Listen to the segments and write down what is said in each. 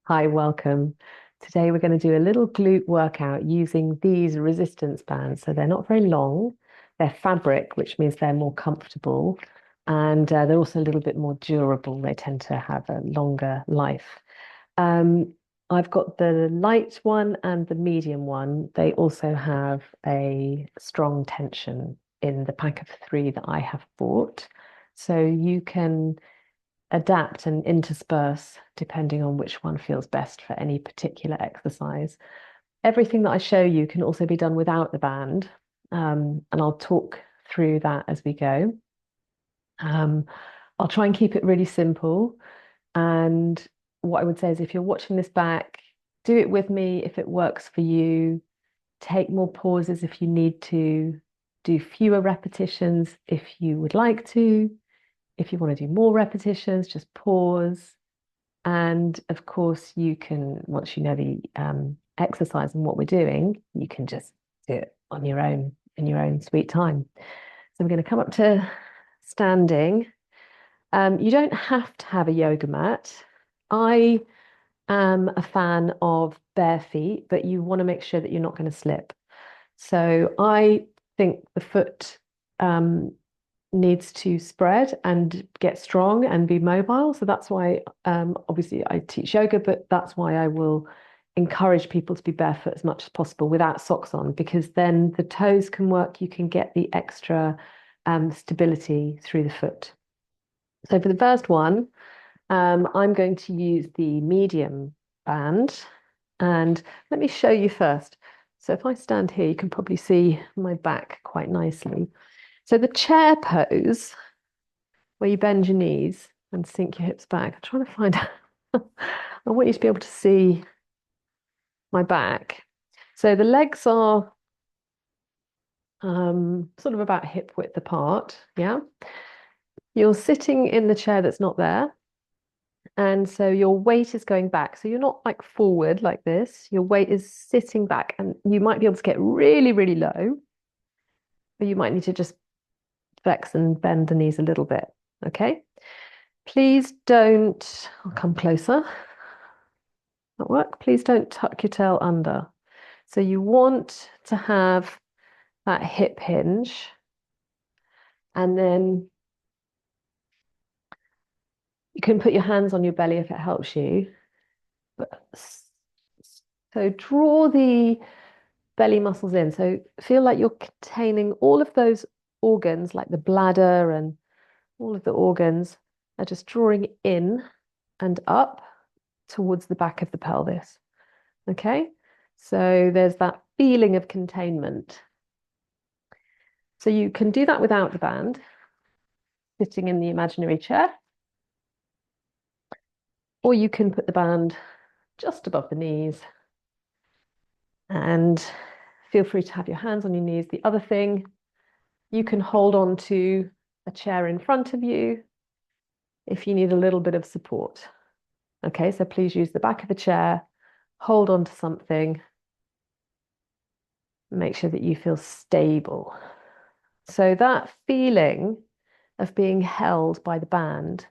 Hi, welcome. Today we're going to do a little glute workout using these resistance bands. So they're not very long. They're fabric, which means they're more comfortable, and they're also a little bit more durable. They tend to have a longer life. Um, I've got the light one and the medium one. They also have a strong tension in the pack of three that I have bought. So you can adapt and intersperse depending on which one feels best for any particular exercise. Everything that I show you can also be done without the band, and I'll talk through that as we go. Um, I'll try and keep it really simple. And what I would say is if you're watching this back, do it with me if it works for you. Take more pauses if you need to. Do fewer repetitions if you would like to. If you want to do more repetitions, just pause. And of course, you can, once you know the exercise and what we're doing, you can just do it on your own in your own sweet time. So we're going to come up to standing. You don't have to have a yoga mat. I am a fan of bare feet, but you want to make sure that you're not going to slip. So I think the foot um, needs to spread and get strong and be mobile. So that's why, obviously, I teach yoga, but that's why I will encourage people to be barefoot as much as possible without socks on, because then the toes can work. You can get the extra stability through the foot. So for the first one, I'm going to use the medium band. And let me show you first. So if I stand here, you can probably see my back quite nicely. So the chair pose, where you bend your knees and sink your hips back. I'm trying to find out. I want you to be able to see my back. So the legs are sort of about hip width apart. Yeah. You're sitting in the chair that's not there. And so your weight is going back. So you're not like forward like this. Your weight is sitting back, and you might be able to get really, really low, but you might need to just flex and bend the knees a little bit. Okay. Please don't, I'll come closer. That work. Please don't tuck your tail under. So you want to have that hip hinge, and then you can put your hands on your belly if it helps you. But so draw the belly muscles in. So feel like you're containing all of those organs, like the bladder and all of the organs are just drawing in and up towards the back of the pelvis. Okay, so there's that feeling of containment. So you can do that without the band, sitting in the imaginary chair, or you can put the band just above the knees and feel free to have your hands on your knees. The other thing, you can hold on to a chair in front of you if you need a little bit of support. Okay, so please use the back of the chair, hold on to something, make sure that you feel stable. So that feeling of being held by the band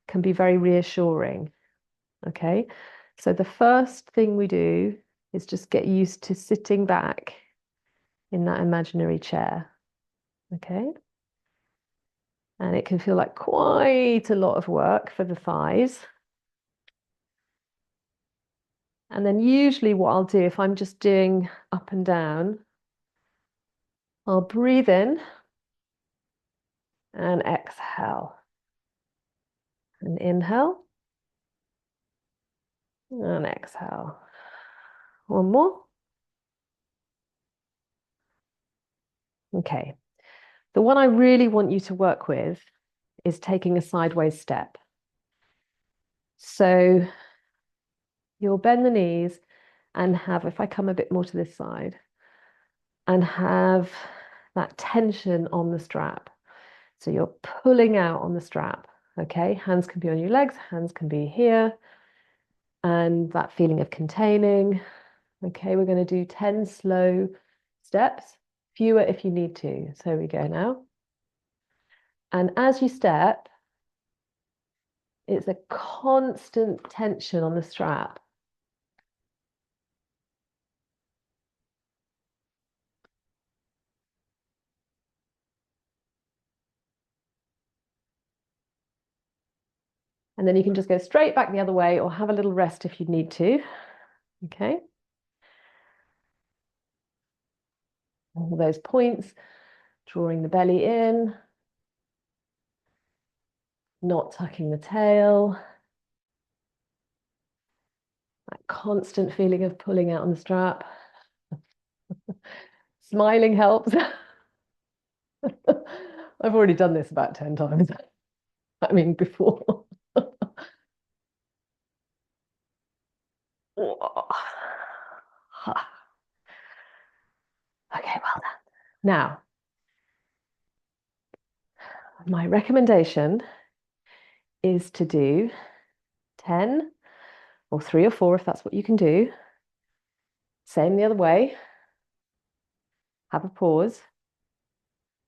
can be very reassuring. Okay, so the first thing we do is just get used to sitting back in that imaginary chair. Okay, and it can feel like quite a lot of work for the thighs. And then usually what I'll do if I'm just doing up and down, I'll breathe in and exhale. And inhale and exhale. One more. Okay. The one I really want you to work with is taking a sideways step. So you'll bend the knees and have, if I come a bit more to this side, and have that tension on the strap. So you're pulling out on the strap. Okay. Hands can be on your legs, hands can be here. And that feeling of containing. Okay, we're going to do 10 slow steps, fewer if you need to. So we go now. And as you step, it's a constant tension on the strap. And then you can just go straight back the other way or have a little rest if you need to. Okay. All those points, drawing the belly in, not tucking the tail. That constant feeling of pulling out on the strap. Smiling helps. I've already done this about 10 times. I mean, before. Okay, well done. Now, my recommendation is to do 10 or 3 or 4 if that's what you can do. Same the other way. Have a pause.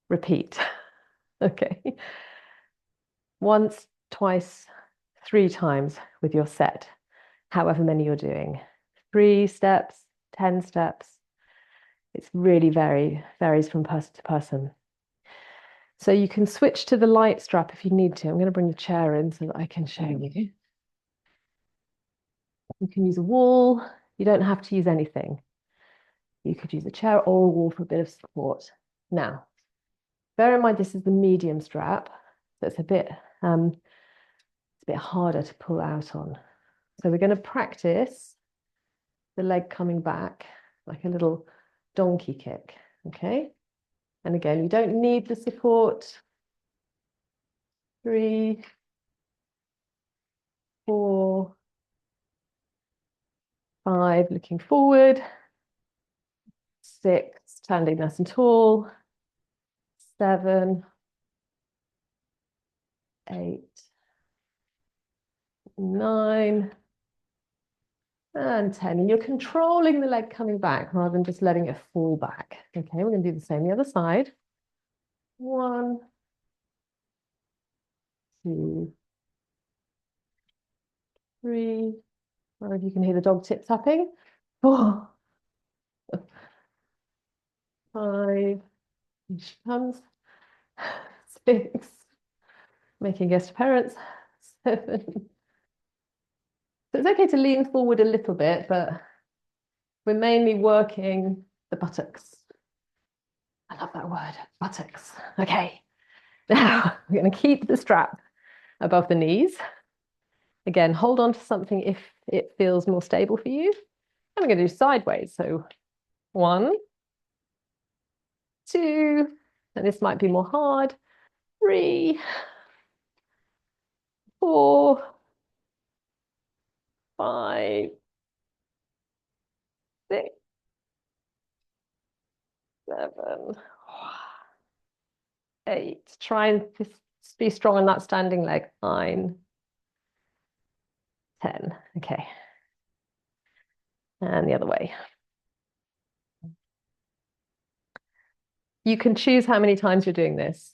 Repeat. Okay. Once, twice, 3 times with your set, however many you're doing. 3 steps, 10 steps. It's really varies from person to person. So you can switch to the light strap if you need to. I'm going to bring the chair in so that I can show you. You can use a wall. You don't have to use anything. You could use a chair or a wall for a bit of support. Now, bear in mind this is the medium strap, so it's a bit harder to pull out on. So we're going to practice the leg coming back like a little donkey kick, okay? And again, you don't need the support. 3, 4, 5, looking forward. 6, standing nice and tall. 7, 8, 9, and 10. And you're controlling the leg coming back rather than just letting it fall back. Okay, we're going to do the same the other side. 1, 2, 3. I don't know if you can hear the dog tip tapping. 4, 5. Here she comes. 6. Making guest appearance. 7. So it's okay to lean forward a little bit, but we're mainly working the buttocks. I love that word, buttocks. Okay, now we're going to keep the strap above the knees. Again, hold on to something if it feels more stable for you. And we're going to do sideways. So 1, 2, and this might be more hard. 3, 4, 5, 6, 7, 8. Try and just be strong on that standing leg. 9, 10. Okay. And the other way. You can choose how many times you're doing this.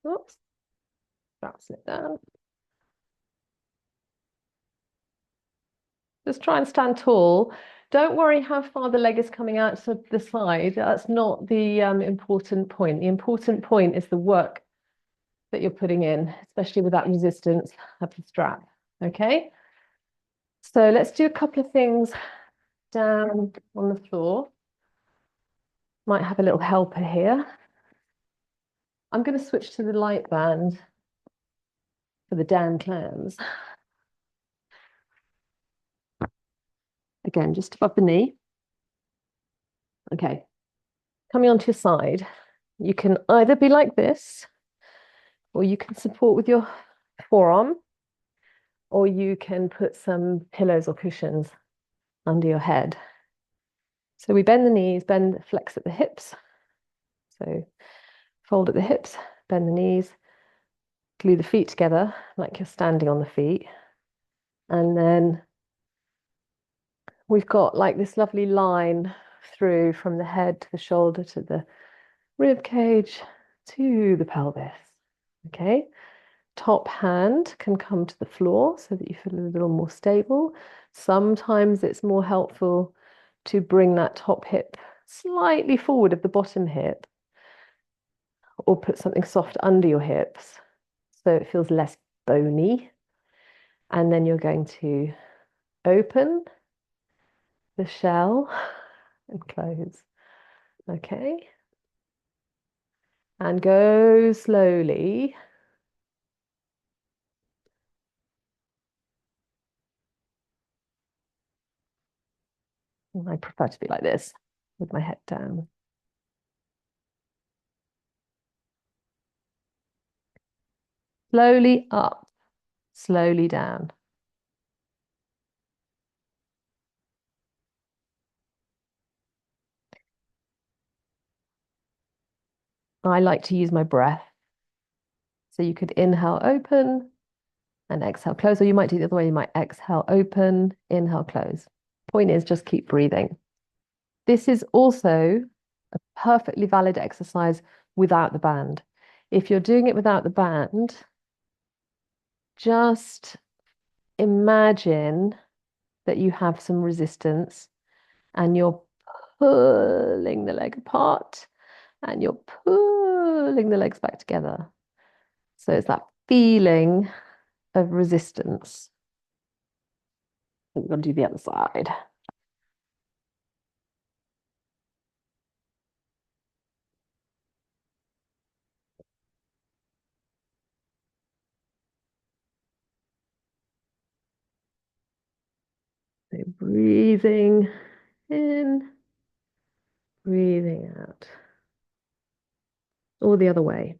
Oops. Straps it down. Just try and stand tall. Don't worry how far the leg is coming out to the side. That's not the important point. The important point is the work that you're putting in, especially with that resistance of the strap. Okay? So let's do a couple of things down on the floor. Might have a little helper here. I'm going to switch to the light band for the down clams. Again, just above the knee. Okay. Coming onto your side, you can either be like this, or you can support with your forearm, or you can put some pillows or cushions under your head. So we bend the knees, flex at the hips. So fold at the hips, bend the knees, glue the feet together like you're standing on the feet. And then we've got like this lovely line through from the head to the shoulder to the rib cage to the pelvis. Okay. Top hand can come to the floor so that you feel a little more stable. Sometimes it's more helpful to bring that top hip slightly forward of the bottom hip or put something soft under your hips so it feels less bony. And then you're going to open the shell and close. Okay. And go slowly. I prefer to be like this with my head down. Slowly up, slowly down. I like to use my breath. So you could inhale, open, and exhale, close. Or you might do it the other way. You might exhale, open, inhale, close. Point is just keep breathing. This is also a perfectly valid exercise without the band. If you're doing it without the band, just imagine that you have some resistance and you're pulling the leg apart and you're pulling the legs back together. So it's that feeling of resistance. We're going to do the other side. So breathing in, breathing out. Or the other way.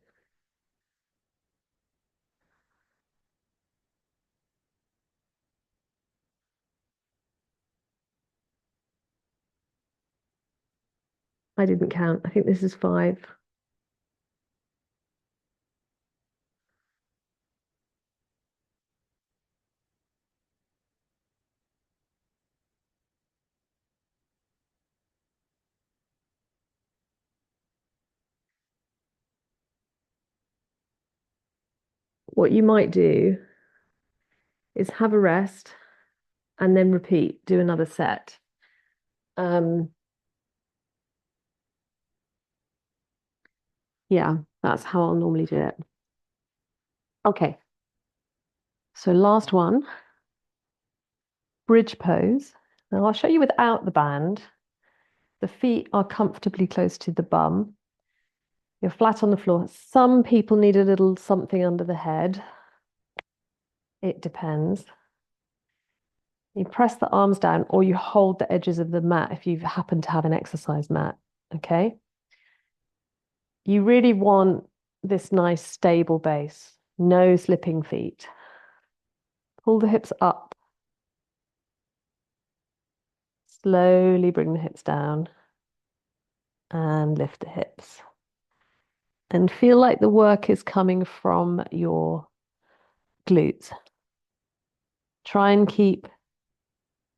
I didn't count. I think this is 5. What you might do is have a rest and then repeat, do another set. Um, yeah, that's how I'll normally do it. Okay, so last one, bridge pose. Now I'll show you without the band. The feet are comfortably close to the bum. You're flat on the floor. Some people need a little something under the head. It depends. You press the arms down or you hold the edges of the mat if you happen to have an exercise mat, okay? You really want this nice stable base, no slipping feet. Pull the hips up. Slowly bring the hips down and lift the hips. And feel like the work is coming from your glutes. Try and keep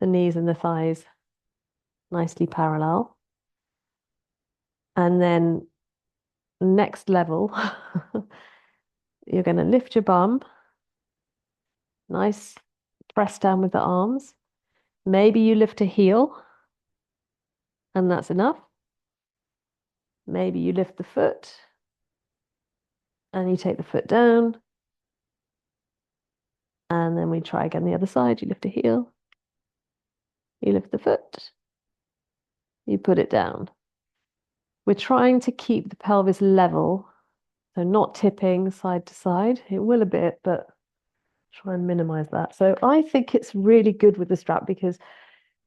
the knees and the thighs nicely parallel. And then next level, you're going to lift your bum. Nice press down with the arms. Maybe you lift a heel and that's enough. Maybe you lift the foot and you take the foot down. And then we try again the other side. You lift a heel, you lift the foot, you put it down. We're trying to keep the pelvis level, so not tipping side to side. It will a bit, but try and minimize that. So I think it's really good with the strap because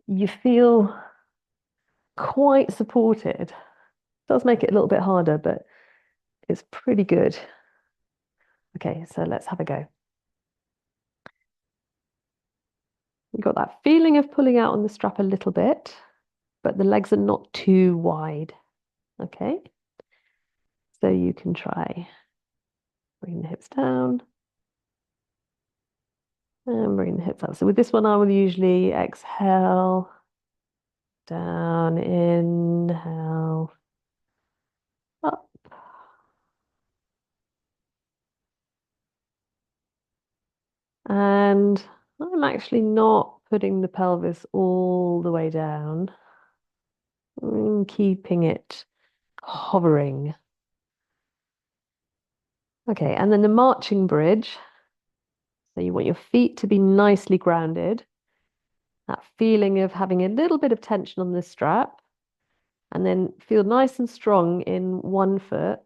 you feel quite supported. It does make it a little bit harder, but it's pretty good. Okay, so let's have a go. You've got that feeling of pulling out on the strap a little bit, but the legs are not too wide. Okay, so you can try. Bring the hips down and bring the hips up. So with this one, I will usually exhale, down, inhale, up. And I'm actually not putting the pelvis all the way down. I'm keeping it hovering. Okay, and then the marching bridge. So you want your feet to be nicely grounded. That feeling of having a little bit of tension on the strap, and then feel nice and strong in one foot.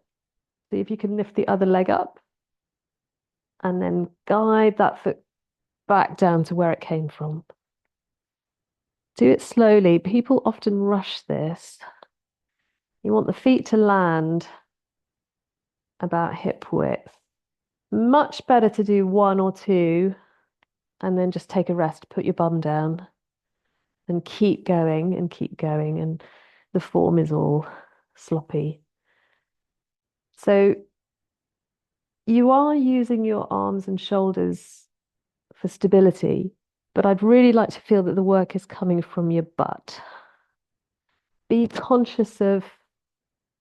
See if you can lift the other leg up, and then guide that foot back down to where it came from. Do it slowly. People often rush this. You want the feet to land about hip width. Much better to do one or two and then just take a rest, put your bum down and keep going and keep going. And the form is all sloppy. So you are using your arms and shoulders for stability, but I'd really like to feel that the work is coming from your butt. Be conscious of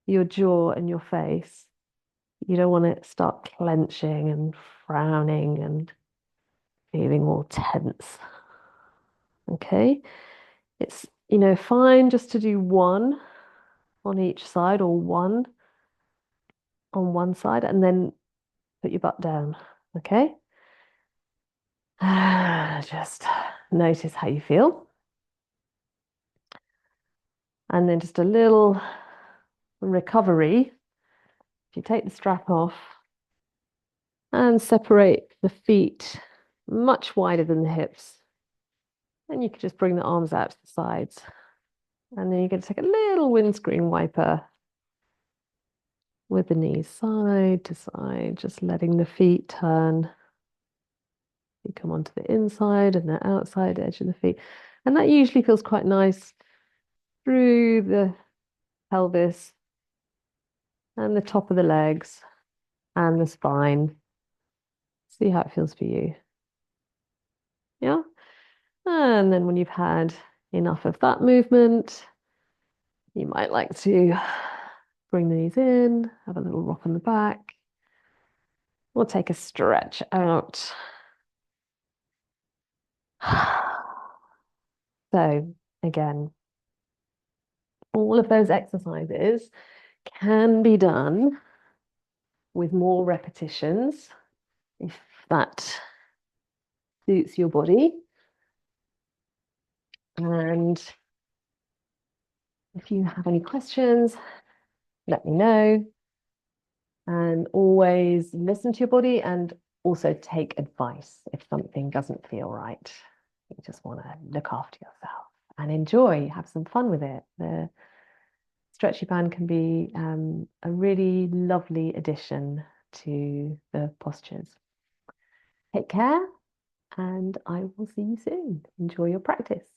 your jaw and your face. You don't want to start clenching and frowning and feeling all tense. Okay? It's, fine just to do one on each side or one on one side and then put your butt down. Okay? Just notice how you feel. And then just a little recovery. If you take the strap off and separate the feet much wider than the hips, then you can just bring the arms out to the sides. And then you're going to take a little windscreen wiper with the knees side to side, just letting the feet turn. You come onto the inside and the outside edge of the feet. And that usually feels quite nice through the pelvis and the top of the legs and the spine. See how it feels for you. Yeah. And then when you've had enough of that movement, you might like to bring the knees in, have a little rock on the back. We'll take a stretch out. So again, all of those exercises can be done with more repetitions if that suits your body. And if you have any questions, let me know. And always listen to your body and also take advice if something doesn't feel right. You just want to look after yourself and enjoy, have some fun with it. The stretchy band can be a really lovely addition to the postures. Take care, and I will see you soon. Enjoy your practice.